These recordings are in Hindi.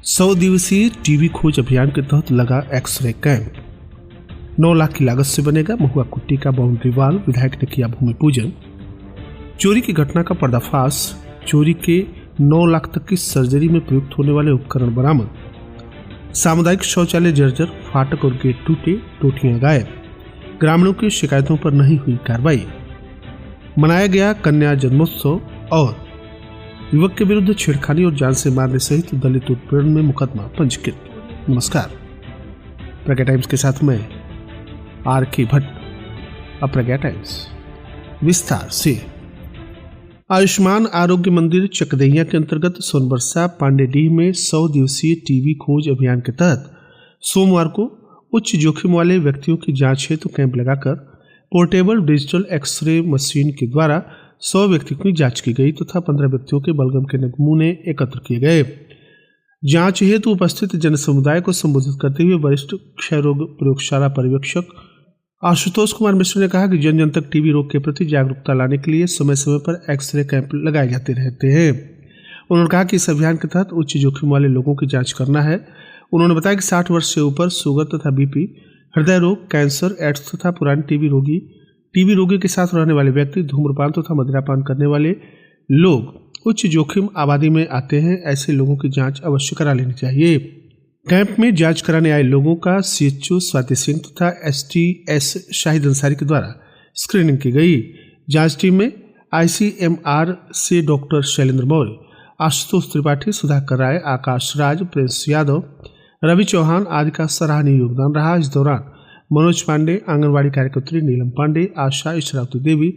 100 दिवसीय टीबी खोज अभियान के तहत लगा एक्सरे कैंप। 9 लाख की लागत से बनेगा महुआ कुट्टी का बाउंड्री वाल। विधायक ने किया भूमि पूजन। चोरी की घटना का पर्दाफाश। चोरी के 9 लाख तक की सर्जरी में प्रयुक्त होने वाले उपकरण बरामद। सामुदायिक शौचालय जर्जर, फाटक और गेट टूटे, टोटियां गायब। ग्रामीणों की शिकायतों पर नहीं हुई कार्रवाई। मनाया गया कन्या जन्मोत्सव। और युवक के विरुद्ध छेड़खानी और जान से मारने सहित दलित उत्पीड़न में मुकदमा पंजीकृत। नमस्कार, प्रज्ञा टाइम्स के साथ मैं आर.के. भट्ट। अब प्रज्ञा टाइम्स विस्तार से। आयुष्मान आरोग्य मंदिर चकदैया के अंतर्गत सोनबरसा पांडेडीह में 100 दिवसीय टीबी खोज अभियान के तहत सोमवार को उच्च जोखिम वाले व्यक्तियों की जांच हेतु कैंप लगाकर पोर्टेबल डिजिटल एक्सरे मशीन के द्वारा 100 व्यक्तियों की जांच की गई तथा 15 व्यक्तियों के बलगम के नमूने एकत्र किए गए। जांच हेतु उपस्थित जनसमुदाय को संबोधित करते हुए वरिष्ठ क्षय रोग प्रयोगशाला पर्यवेक्षक आशुतोष कुमार मिश्र ने कहा कि जन जन तक टीबी रोग के प्रति जागरूकता लाने के लिए समय समय पर एक्सरे कैंप लगाए जाते रहते हैं। उन्होंने कहा कि इस अभियान के तहत उच्च जोखिम वाले लोगों की जाँच करना है। उन्होंने बताया कि 60 वर्ष से ऊपर शुगर तथा बीपी, हृदय रोग, कैंसर, एड्स तथा पुराने टीबी रोगी के साथ रहने वाले व्यक्ति, धूम्रपान तथा मदिरापान करने वाले लोग उच्च जोखिम आबादी में आते हैं। ऐसे लोगों की जांच अवश्य करा लेनी चाहिए। कैंप में जांच कराने आए लोगों का सीएचओ स्वाति सिंह तथा एसटीएस शाहिद अंसारी के द्वारा स्क्रीनिंग की गई। जांच टीम में आईसीएमआर से डॉक्टर शैलेंद्र मौर्य, आशुतोष त्रिपाठी, सुधाकर राय, आकाश राज, प्रिंस यादव, रवि चौहान आदि का सराहनीय योगदान रहा। इस दौरान मनोज पांडे, आंगनवाड़ी कार्यकर्त्री नीलम पांडे, आशा इशरावती देवी,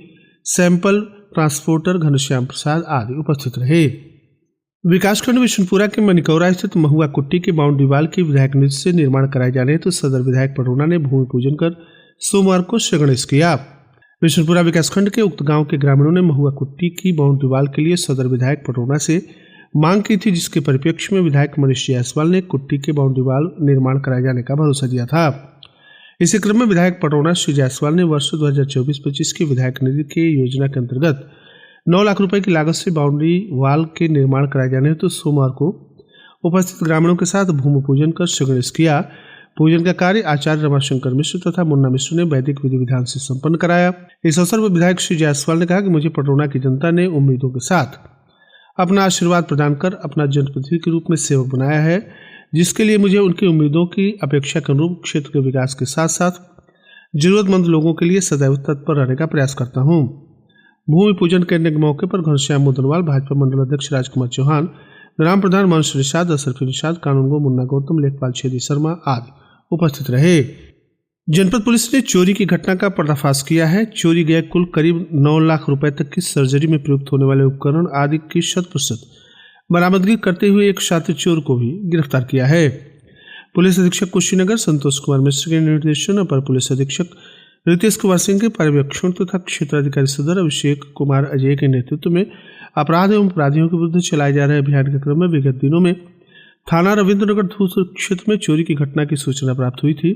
सैंपल ट्रांसपोर्टर घनश्याम प्रसाद आदि उपस्थित रहे। विकासखंड विष्णुपुरा के मनिकौरा स्थित महुआ कुट्टी के बाउंड्री वाल की विधायक निधि से निर्माण कराए जाने हेतु सदर विधायक पटौना ने भूमि पूजन कर सोमवार को श्री गणेश किया। विष्णुपुरा विकासखंड के उक्त गांव के ग्रामीणों ने महुआ कुट्टी की बाउंड्री वाल के लिए सदर विधायक पटौना से मांग की थी, जिसके परिप्रेक्ष्य में विधायक मनीष जायसवाल ने कुट्टी के बाउंड्री वाल निर्माण कराए जाने का भरोसा दिया था। इसी क्रम में विधायक पटौना श्री जायसवाल ने वर्ष 2024-25 की विधायक निधि के योजना के अंतर्गत 9 लाख रुपए की लागत से बाउंड्री वाल के निर्माण कराए जाने हेतु सोमवार को उपस्थित ग्रामीणों के साथ भूमि पूजन कर श्री गणेश किया। पूजन का कार्य आचार्य रमाशंकर मिश्र तथा मुन्ना मिश्र ने वैदिक विधि विधान से संपन्न कराया। इस अवसर पर विधायक श्री जायसवाल ने कहा कि मुझे पटौना की जनता ने उम्मीदों के साथ अपना आशीर्वाद प्रदान कर अपना जनप्रतिनिधि के रूप में सेवक बनाया है, जिसके लिए मुझे उनकी उम्मीदों की अपेक्षा के अनुरूप क्षेत्र के विकास के साथ साथ जरूरतमंद लोगों के लिए सदैव तत्पर रहने का प्रयास करता हूं। भूमि पूजन करने के मौके पर घनश्याम मुदनवाल, भाजपा मंडल अध्यक्ष राजकुमार चौहान, ग्राम प्रधान मंश निषाद, असरफी निषाद, कानूनगो मुन्ना गौतम, लेखपाल छेदी शर्मा आदि उपस्थित रहे। जनपद पुलिस ने चोरी की घटना का पर्दाफाश किया है। चोरी गए कुल करीब 9 लाख रुपए तक की सर्जरी में प्रयुक्त होने वाले उपकरण आदि की 100% बरामदगी करते हुए एक शातिर चोर को भी गिरफ्तार किया है। पुलिस अधीक्षक कुशीनगर संतोष कुमार मिश्र के निर्देशन, अपर पुलिस अधीक्षक रितेश कुमार सिंह के पर्यवेक्षण तथा क्षेत्राधिकारी सदर अभिषेक कुमार अजय के नेतृत्व में अपराध एवं अपराधियों के विरुद्ध चलाए जा रहे अभियान के क्रम में विगत दिनों में थाना रविंद्रनगर धूस क्षेत्र में चोरी की घटना की सूचना प्राप्त हुई थी।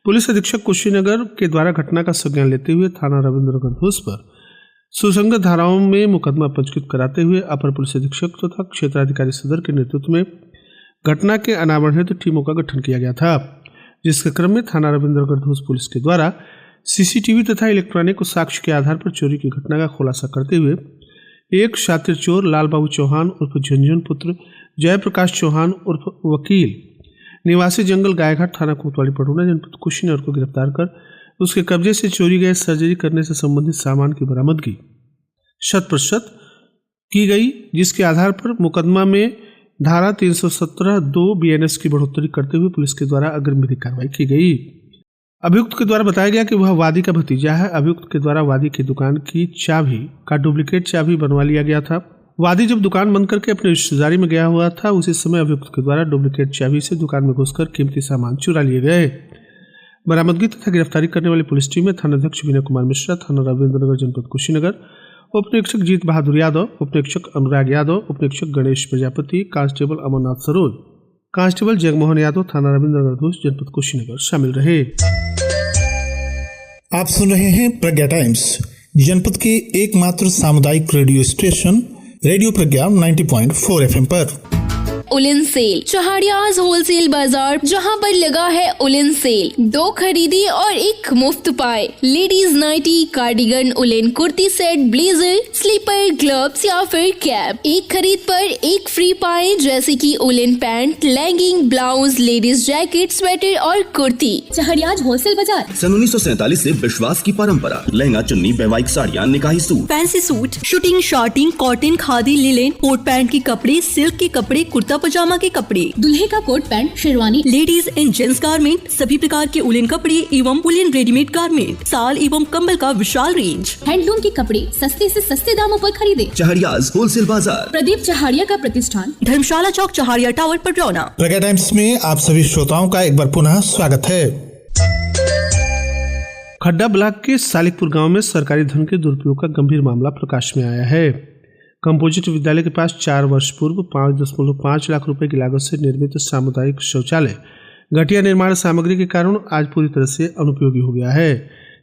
पुलिस अधीक्षक कुशीनगर के द्वारा घटना का संज्ञान लेते हुए थाना रविंद्रनगर धूस पर सुसंगत धाराओं में मुकदमा पंजीकृत कराते हुए अपर पुलिस अधीक्षक तथा क्षेत्राधिकारी सदर के नेतृत्व में घटना के अनावरण हेतु टीमों का गठन किया गया था, जिसके क्रम में थाना रविंद्रनगर धूस पुलिस के द्वारा सीसीटीवी तथा इलेक्ट्रॉनिक साक्ष्य के आधार पर चोरी की घटना का खुलासा करते हुए एक शातिर चोर लाल बाबू चौहान उर्फ झुंझुन पुत्र जयप्रकाश चौहान उर्फ वकील निवासी जंगल गायघाट थाना कोतवाली पटौना जनपद कुशीनगर को गिरफ्तार कर उसके कब्जे से चोरी गए सर्जरी करने से संबंधित सामान की बरामदगी 100% की गई, जिसके आधार पर मुकदमा में धारा 317(2) BNS की बढ़ोतरी करते हुए पुलिस के द्वारा अग्रिम विधिक कार्रवाई की गई। अभियुक्त के द्वारा बताया गया कि वह वादी का भतीजा है। अभियुक्त के द्वारा वादी की दुकान की चाबी का डुप्लीकेट चाबी बनवा लिया गया था। वादी जब दुकान बंद करके अपनी रिश्तेदारी में गया हुआ था, उसी समय अभियुक्त के द्वारा डुप्लीकेट चाबी से दुकान में घुसकर कीमती सामान चुरा लिए गए। बरामदगी तथा गिरफ्तारी करने वाली पुलिस टीम में थानाध्यक्ष विनय कुमार मिश्रा, थाना रविंद्रनगर जनपद कुशीनगर, उपनिरीक्षक जीत बहादुर यादव, उपनिरीक्षक अनुराग यादव, उपनिरीक्षक गणेश प्रजापति, कांस्टेबल अमरनाथ सरोज, कांस्टेबल जगमोहन यादव, थाना रविंद्रनगर धूस जनपद कुशीनगर शामिल रहे। आप सुन रहे हैं प्रज्ञा टाइम्स, जनपद के एकमात्र सामुदायिक radio station radio Pragya 90.4 FM पर। Woollen sale. चहाड़ियाज होलसेल बाजार, जहां पर लगा है उलेन सेल। 2 खरीदी और 1 मुफ्त पाए। Ladies nighty, cardigan, woollen kurti set, blazer, slipper, gloves या फिर कैप। 1 खरीद पर 1 फ्री पाए, जैसे कि woollen pant, legging, blouse, ladies jacket, sweater और कुर्ती। चहाड़ियाज होलसेल बाजार। सन 1947 से विश्वास की परंपरा। लहंगा, चुन्नी, वैवाहिक साड़ियाँ, निकाही suit, fancy suit, suiting, shirting, cotton, khadi, linen, coat pant के कपड़े, सिल्क के कपड़े, कुर्ता पजामा के कपड़े, दूल्हे का coat pant, sherwani, ladies and gents garment, सभी प्रकार के उलेन कपड़े एवं उलेन रेडीमेड गारमेंट, साल एवं कंबल का विशाल रेंज। हैंडलूम के कपड़े सस्ते से सस्ते दामों पर खरीदे। चहाड़ियाज होलसेल बाजार। प्रदीप चहाड़िया का प्रतिष्ठान, धर्मशाला चौक, चहाड़िया टावर, पटरौना। प्रज्ञा टाइम्स में आप सभी श्रोताओं का एक बार पुनः स्वागत है। खड्डा ब्लॉक के सालिकपुर गांव में सरकारी धन के दुरुपयोग का गंभीर मामला प्रकाश में आया है। कंपोजिट विद्यालय के पास 4 वर्ष पूर्व 5.5 लाख रुपए की लागत से निर्मित सामुदायिक शौचालय घटिया निर्माण सामग्री के कारण आज पूरी तरह से अनुपयोगी हो गया है।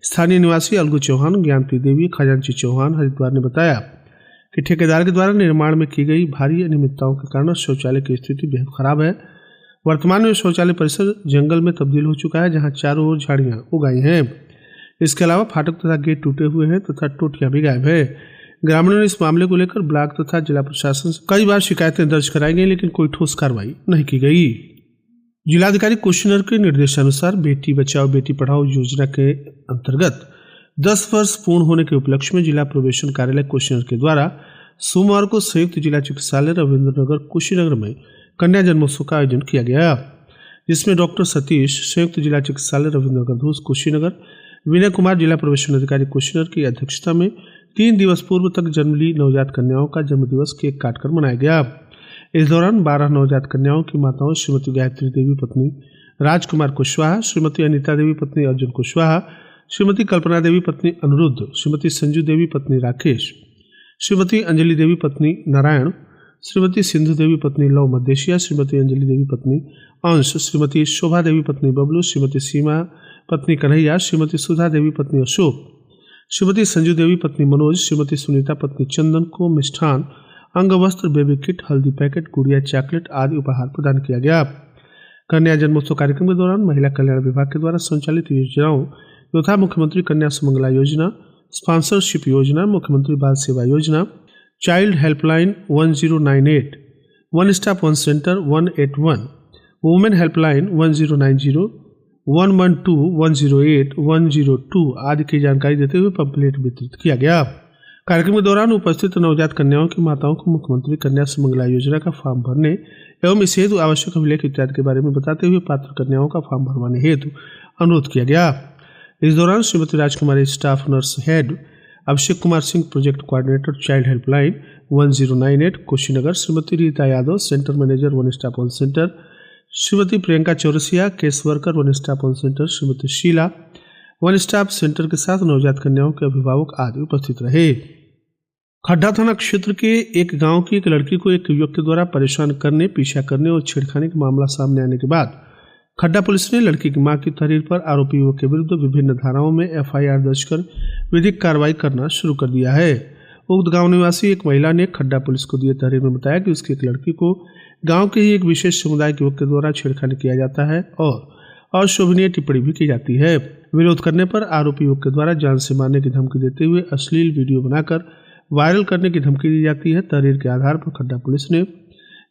स्थानीय निवासी अलगू चौहान, ज्ञानती देवी, खजांची चौहान हरिद्वार ने बताया कि ठेकेदार के द्वारा निर्माण में की गई भारी अनियमितताओं के कारण शौचालय की स्थिति बेहद खराब है। वर्तमान में शौचालय परिसर जंगल में तब्दील हो चुका है, जहाँ चारों ओर झाड़ियाँ उगाई हैं। इसके अलावा फाटक तथा गेट टूटे हुए हैं तथा टोटियां भी गायब है। ग्रामीणों ने इस मामले को लेकर ब्लॉक तथा जिला प्रशासन से कई बार शिकायतें दर्ज कराई गई, लेकिन कोई ठोस कार्रवाई नहीं की गई। जिलाधिकारी कुशीनगर के निर्देशानुसार बेटी बचाओ बेटी पढ़ाओ योजना के अंतर्गत 10 वर्ष पूर्ण होने के उपलक्ष्य में जिला प्रोबेशन कार्यालय कुशीनगर के द्वारा सोमवार को संयुक्त जिला चिकित्सालय रविंद्रनगर कुशीनगर में कन्या जन्मोत्सव का आयोजन किया गया, जिसमें डॉक्टर सतीश, संयुक्त जिला चिकित्सालय रविंद्रनगर धूस कुशीनगर, विनय कुमार, जिला प्रोबेशन अधिकारी कुशीनगर की अध्यक्षता में 3 दिवस पूर्व तक जन्म ली नवजात कन्याओं का जन्म दिवस केक काटकर मनाया गया। इस दौरान 12 नवजात कन्याओं की माताओं श्रीमती गायत्री देवी पत्नी राजकुमार कुशवाहा, श्रीमती अनिता देवी पत्नी अर्जुन कुशवाहा, श्रीमती कल्पना देवी पत्नी अनिरुद्ध, श्रीमती संजू देवी पत्नी राकेश, श्रीमती अंजलि देवी पत्नी नारायण, श्रीमती सिंधु देवी पत्नी लव मदेशिया, श्रीमती अंजलि देवी पत्नी अंश, श्रीमती शोभा देवी पत्नी बबलू, श्रीमती सीमा पत्नी कन्हैया, श्रीमती सुधा देवी पत्नी अशोक, श्रीमती संजू देवी पत्नी मनोज, श्रीमती सुनीता पत्नी चंदन को मिष्ठान, अंग वस्त्र, बेबी किट, हल्दी पैकेट, गुड़िया चॉकलेट आदि उपहार प्रदान किया गया। कन्या जन्मोत्सव कार्यक्रम के दौरान महिला कल्याण विभाग के द्वारा संचालित योजनाओं तथा मुख्यमंत्री कन्या सुमंगला योजना, स्पॉन्सरशिप योजना, मुख्यमंत्री बाल सेवा योजना, child helpline 1098, one stop one centre 181, women helpline 1090, 112, 108, 102 आदि की जानकारी देते हुए पंपलेट वितरित किया गया। कार्यक्रम के दौरान उपस्थित नवजात कन्याओं की माताओं को मुख्यमंत्री कन्या सुमंगला योजना का फॉर्म भरने एवं इस हेतु आवश्यक अभिलेख इत्यादि के बारे में बताते हुए पात्र कन्याओं का फॉर्म भरवाने हेतु अनुरोध किया गया। इस दौरान Shrimati Rajkumari, staff nurse head, Abhishek Kumar Singh, project coordinator child helpline 1098 Kushinagar, Shrimati Rita Yadav, centre manager one stop one centre, Shrimati Priyanka Chaurasia, case worker one stop one centre, Shrimati Sheela, one stop centre के साथ नवजात कन्याओं के अभिभावक आदि उपस्थित रहे। खड्डा थाना क्षेत्र के एक गांव की एक लड़की को एक युवक के द्वारा परेशान करने, पीछा करने और छेड़खानी का मामला सामने आने के बाद खड्डा पुलिस ने लड़की की मां की तहरीर पर आरोपी युवक के विरुद्ध विभिन्न धाराओं में FIR दर्ज कर विधिक कार्रवाई करना शुरू कर दिया है। उक्त गांव निवासी एक महिला ने खड्डा पुलिस को दिए तहरीर में बताया कि उसकी एक लड़की को गांव के ही एक विशेष समुदाय के युवक के द्वारा छेड़खानी किया जाता है और अशोभनीय टिप्पणी भी की जाती है। विरोध करने पर आरोपी युवक के द्वारा जान से मारने की धमकी देते हुए अश्लील वीडियो बनाकर वायरल करने की धमकी दी जाती है। तहरीर के आधार पर खड्डा पुलिस ने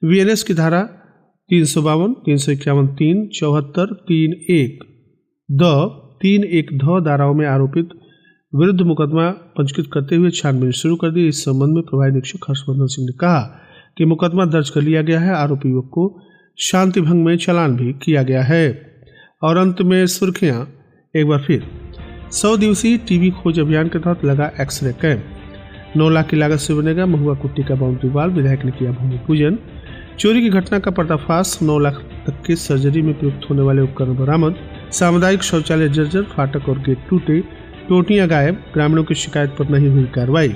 VNS की धारा 352, 351, 3, 74, 3-1 धाराओं में आरोपित विरुद्ध मुकदमा पंजीकृत करते हुए छानबीन शुरू कर दी। इस संबंध में प्रभारी निरीक्षक हर्षवर्धन सिंह ने कहा कि मुकदमा दर्ज कर लिया गया है। आरोपी युवक को शांति भंग में चालान भी किया गया है। और अंत में सुर्खियां एक बार फिर। 100 दिवसीय टीबी खोज अभियान के तहत लगा एक्सरे कैंप। 9 लाख की लागत से बनेगा महुआ कुट्टी का बाउंड्री वाल, विधायक ने किया भूमि पूजन। चोरी की घटना का पर्दाफाश, 9 लाख तक के सर्जरी में प्रयुक्त होने वाले उपकरण बरामद। सामुदायिक शौचालय जर्जर, फाटक और गेट टूटे, टोटियां गायब। ग्रामीणों की शिकायत पर नहीं हुई कार्रवाई।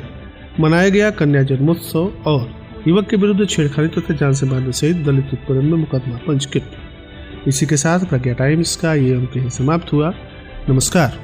मनाया गया कन्या जन्मोत्सव और युवक के विरुद्ध छेड़खानी तथा जान से मारने सहित दलित उत्पीड़न में मुकदमा पंजीकृत। इसी के साथ प्रज्ञा टाइम्स का ये अंक समाप्त हुआ। नमस्कार।